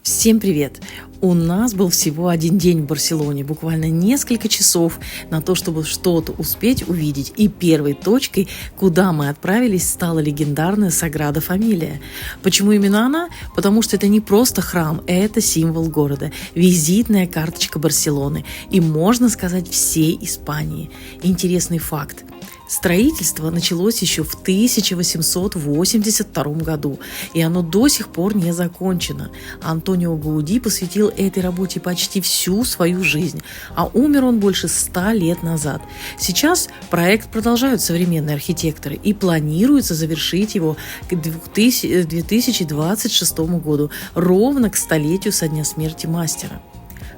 Всем привет! У нас был всего один день в Барселоне, буквально несколько часов на то, чтобы что-то успеть увидеть. И первой точкой, куда мы отправились, стала легендарная Саграда Фамилия. Почему именно она? Потому что это не просто храм, это символ города, визитная карточка Барселоны и, можно сказать, всей Испании. Интересный факт. Строительство началось еще в 1882 году, и оно до сих пор не закончено. Антонио Гауди посвятил этой работе почти всю свою жизнь, а умер он больше 100 лет назад. Сейчас проект продолжают современные архитекторы, и планируется завершить его к 2026 году, ровно к столетию со дня смерти мастера.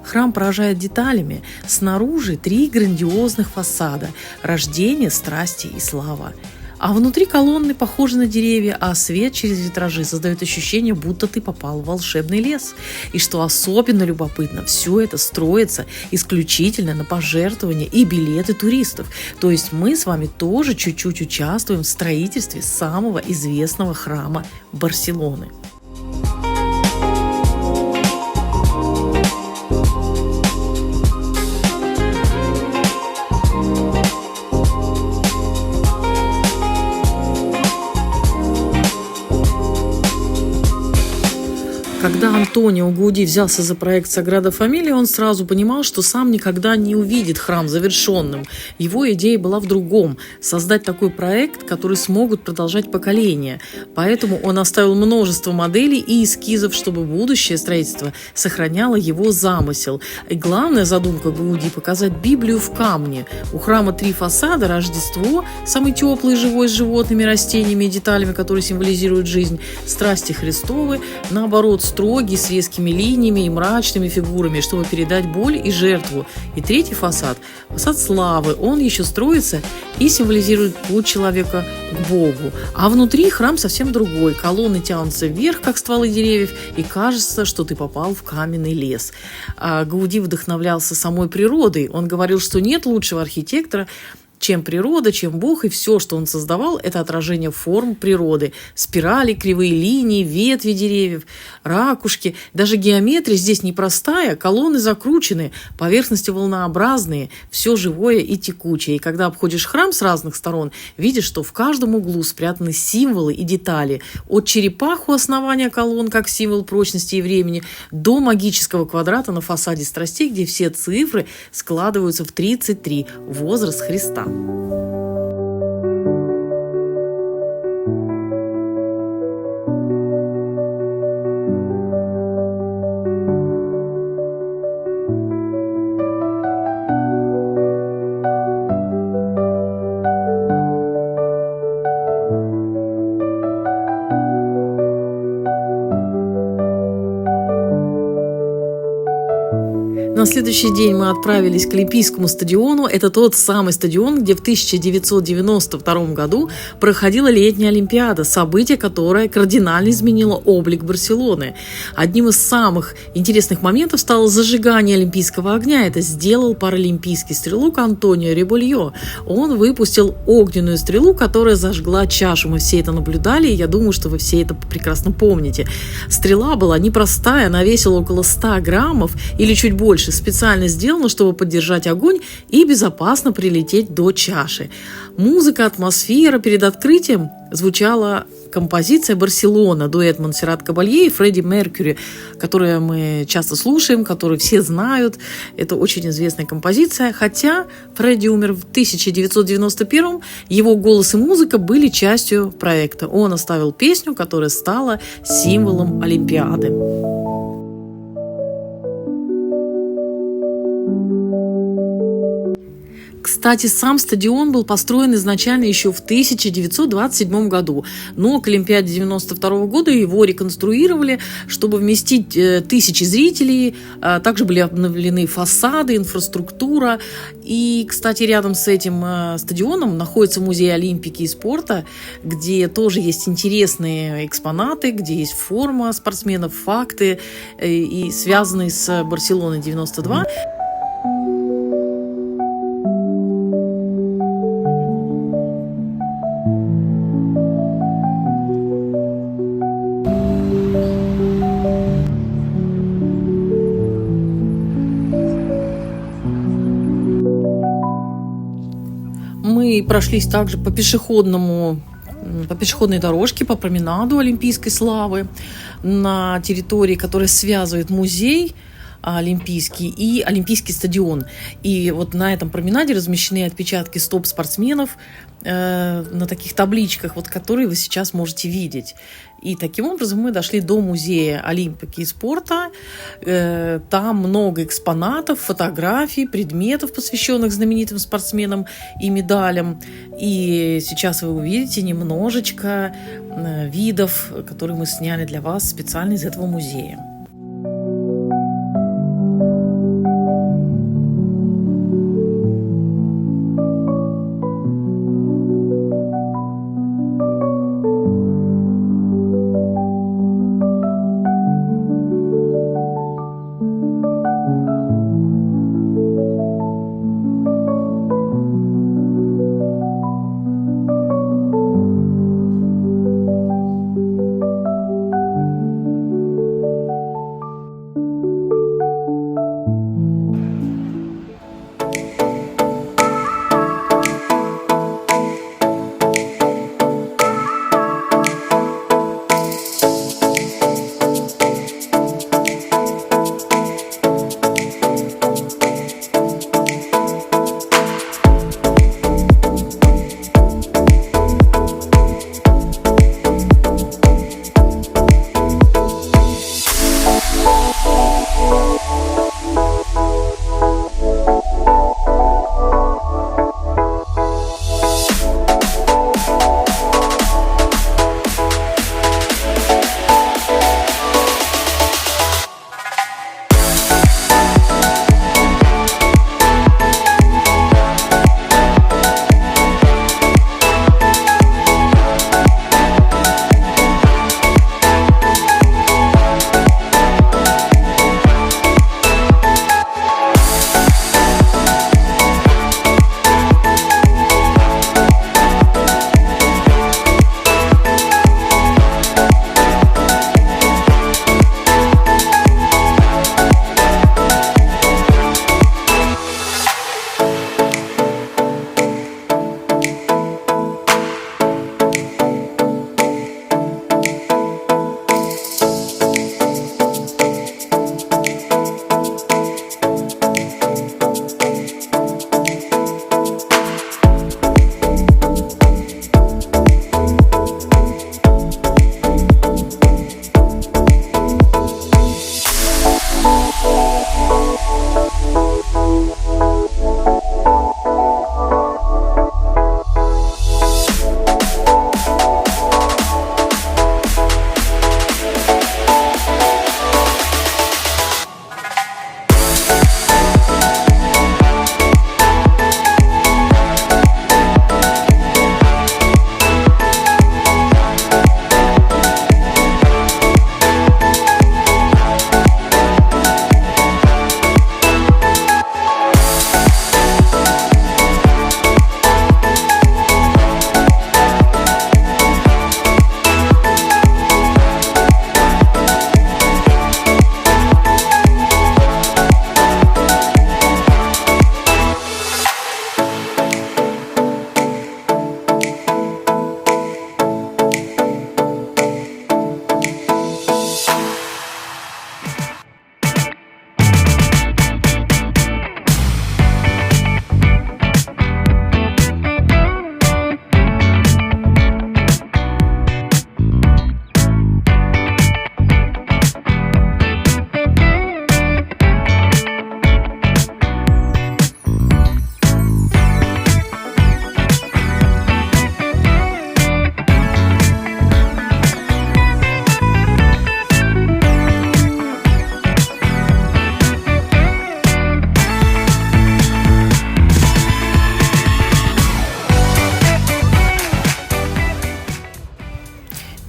Храм поражает деталями. Снаружи 3 грандиозных фасада – рождение, страсти и слава. А внутри колонны похожи на деревья, а свет через витражи создает ощущение, будто ты попал в волшебный лес. И что особенно любопытно, все это строится исключительно на пожертвования и билеты туристов. То есть мы с вами тоже чуть-чуть участвуем в строительстве самого известного храма Барселоны. Когда Антонио Гауди взялся за проект Саграда Фамилия, он сразу понимал, что сам никогда не увидит храм завершенным. Его идея была в другом – создать такой проект, который смогут продолжать поколения. Поэтому он оставил множество моделей и эскизов, чтобы будущее строительство сохраняло его замысел. И главная задумка Гауди – показать Библию в камне. У храма 3 фасада – Рождество, самый теплый, живой, с животными, растениями и деталями, которые символизируют жизнь, страсти Христовы, наоборот, строгий, с резкими линиями и мрачными фигурами, чтобы передать боль и жертву. И 3-й фасад – фасад славы. Он еще строится и символизирует путь человека к Богу. А внутри храм совсем другой. Колонны тянутся вверх, как стволы деревьев, и кажется, что ты попал в каменный лес. Гауди вдохновлялся самой природой. Он говорил, что нет лучшего архитектора, чем природа, чем Бог, и все, что он создавал, это отражение форм природы. Спирали, кривые линии, ветви деревьев, ракушки. Даже геометрия здесь непростая, колонны закручены, поверхности волнообразные, все живое и текучее. И когда обходишь храм с разных сторон, видишь, что в каждом углу спрятаны символы и детали. От черепах у основания колонн, как символ прочности и времени, до магического квадрата на фасаде страстей, где все цифры складываются в 33, возраст Христа. На следующий день мы отправились к Олимпийскому стадиону. Это тот самый стадион, где в 1992 году проходила летняя Олимпиада, событие, которое кардинально изменило облик Барселоны. Одним из самых интересных моментов стало зажигание олимпийского огня. Это сделал паралимпийский стрелок Антонио Ребольо. Он выпустил огненную стрелу, которая зажгла чашу. Мы все это наблюдали, и я думаю, что вы все это прекрасно помните. Стрела была непростая, она весила около 100 граммов или чуть больше. Специально сделано, чтобы поддержать огонь и безопасно прилететь до чаши. Музыка, атмосфера. Перед открытием звучала композиция «Барселона», дуэт Монсеррат Кабалье и Фредди Меркьюри, которую мы часто слушаем, которую все знают. Это очень известная композиция. Хотя Фредди умер в 1991, его голос и музыка были частью проекта. Он оставил песню, которая стала символом Олимпиады. Кстати, сам стадион был построен изначально еще в 1927 году, но к Олимпиаде 1992 года его реконструировали, чтобы вместить тысячи зрителей. Также были обновлены фасады, инфраструктура. И, кстати, рядом с этим стадионом находится музей Олимпики и спорта, где тоже есть интересные экспонаты, где есть форма спортсменов, факты, и связанные с Барселоной 92. прошлись также по пешеходной дорожке, по променаду Олимпийской славы на территории, которая связывает музей Олимпийский и Олимпийский стадион. И вот на этом променаде размещены отпечатки стоп спортсменов на таких табличках, вот, которые вы сейчас можете видеть. И таким образом мы дошли до музея Олимпики и спорта. Там много экспонатов, фотографий, предметов, посвященных знаменитым спортсменам и медалям. И сейчас вы увидите немножечко видов, которые мы сняли для вас специально из этого музея.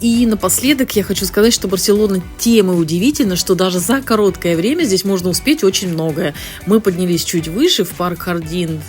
И напоследок я хочу сказать, что Барселона тем и удивительна, что даже за короткое время здесь можно успеть очень многое. Мы поднялись чуть выше, в парк Хардин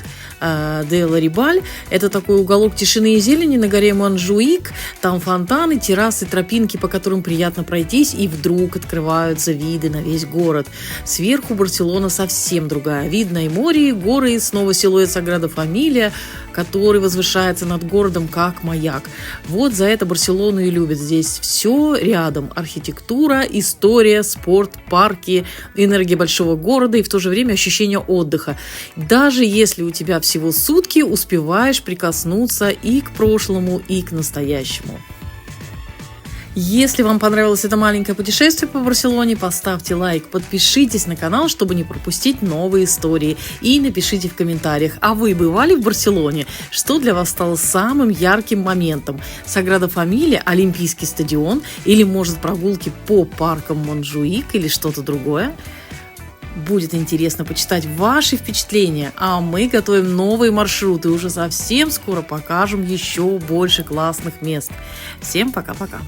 де ла Рибаль. Это такой уголок тишины и зелени на горе Монжуик. Там фонтаны, террасы, тропинки, по которым приятно пройтись, и вдруг открываются виды на весь город. Сверху Барселона совсем другая. Видно и море, и горы, и снова силуэт Саграда Фамилия. который возвышается над городом как маяк. Вот за это Барселону и любят. Здесь все рядом. Архитектура, история, спорт, парки, энергия большого города и в то же время ощущение отдыха. Даже если у тебя всего сутки, успеваешь прикоснуться и к прошлому, и к настоящему. Если вам понравилось это маленькое путешествие по Барселоне, поставьте лайк, подпишитесь на канал, чтобы не пропустить новые истории, и напишите в комментариях, а вы бывали в Барселоне? Что для вас стало самым ярким моментом? Саграда Фамилия, Олимпийский стадион или, может, прогулки по паркам Монжуик или что-то другое? Будет интересно почитать ваши впечатления, а мы готовим новые маршруты. Уже совсем скоро покажем еще больше классных мест. Всем пока-пока!